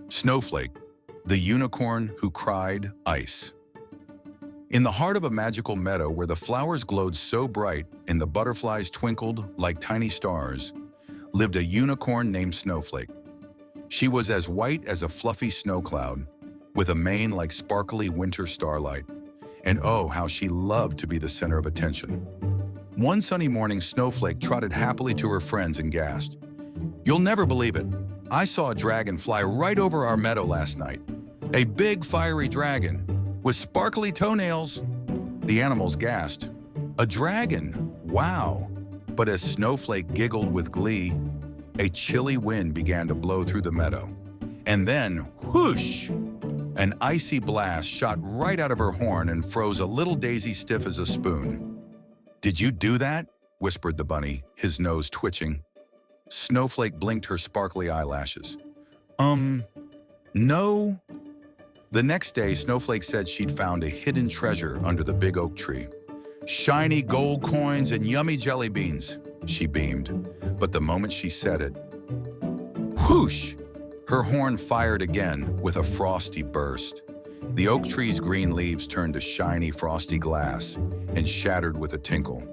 Snowflake, the unicorn who cried ice. In the heart of a magical meadow where the flowers glowed so bright and the butterflies twinkled like tiny stars, lived a unicorn named Snowflake. She was as white as a fluffy snow cloud, with a mane like sparkly winter starlight. And oh, how she loved to be the center of attention. One sunny morning, Snowflake trotted happily to her friends and gasped, "You'll never believe it. I saw a dragon fly right over our meadow last night. A big fiery dragon with sparkly toenails." The animals gasped, "A dragon? Wow!" But as Snowflake giggled with glee, a chilly wind began to blow through the meadow. And then, whoosh! An icy blast shot right out of her horn and froze a little daisy stiff as a spoon. "Did you do that?" whispered the bunny, his nose twitching. Snowflake blinked her sparkly eyelashes. No." The next day, Snowflake said she'd found a hidden treasure under the big oak tree. "Shiny gold coins and yummy jelly beans," she beamed. But the moment she said it, whoosh! Her horn fired again with a frosty burst. The oak tree's green leaves turned to shiny frosty glass and shattered with a tinkle.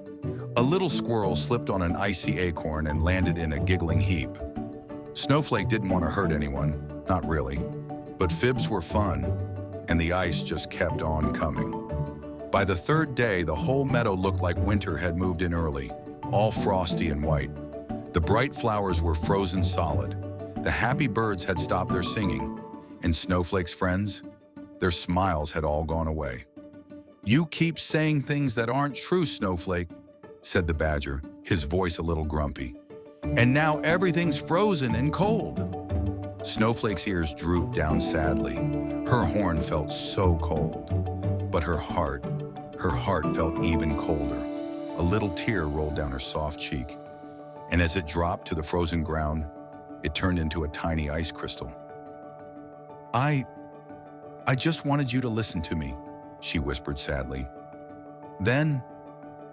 A little squirrel slipped on an icy acorn and landed in a giggling heap. Snowflake didn't want to hurt anyone, not really. But fibs were fun, and the ice just kept on coming. By the third day, the whole meadow looked like winter had moved in early, all frosty and white. The bright flowers were frozen solid. The happy birds had stopped their singing, and Snowflake's friends, their smiles had all gone away. "You keep saying things that aren't true, Snowflake," said the badger, his voice a little grumpy. "And now everything's frozen and cold." Snowflake's ears drooped down sadly. Her horn felt so cold, but her heart felt even colder. A little tear rolled down her soft cheek, and as it dropped to the frozen ground, it turned into a tiny ice crystal. I just wanted you to listen to me," she whispered sadly. Then,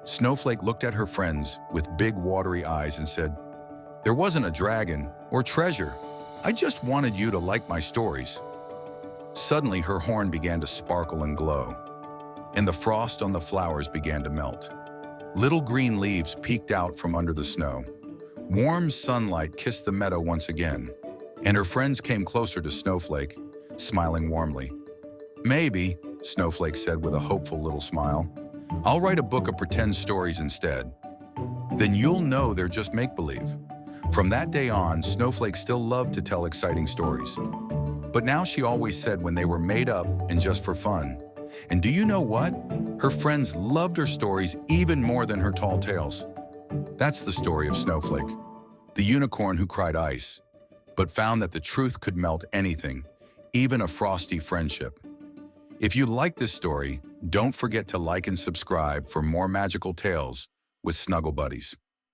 Snowflake looked at her friends with big watery eyes and said, "There wasn't a dragon or treasure. I just wanted you to like my stories." Suddenly, her horn began to sparkle and glow, and the frost on the flowers began to melt. Little green leaves peeked out from under the snow. Warm sunlight kissed the meadow once again, and her friends came closer to Snowflake, smiling warmly. "Maybe," Snowflake said with a hopeful little smile, "I'll write a book of pretend stories instead. Then you'll know they're just make-believe." From that day on, Snowflake still loved to tell exciting stories. But now she always said when they were made up and just for fun. And do you know what? Her friends loved her stories even more than her tall tales. That's the story of Snowflake, the unicorn who cried ice, but found that the truth could melt anything, even a frosty friendship. If you like this story, don't forget to like and subscribe for more magical tales with Snuggle Buddies.